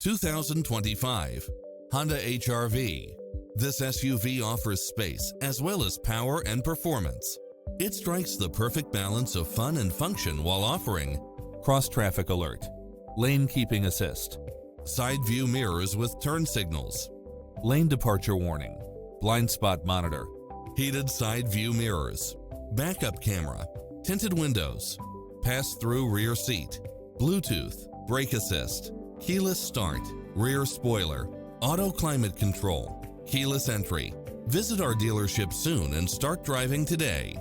2025 Honda HR-V. This SUV offers space as well as power and performance. It strikes the perfect balance of fun and function while offering cross-traffic alert, lane keeping assist, side view mirrors with turn signals, lane departure warning, blind spot monitor, heated side view mirrors, backup camera, tinted windows, pass-through rear seat, Bluetooth, brake assist, keyless start, rear spoiler, auto climate control, keyless entry. Visit our dealership soon and start driving today.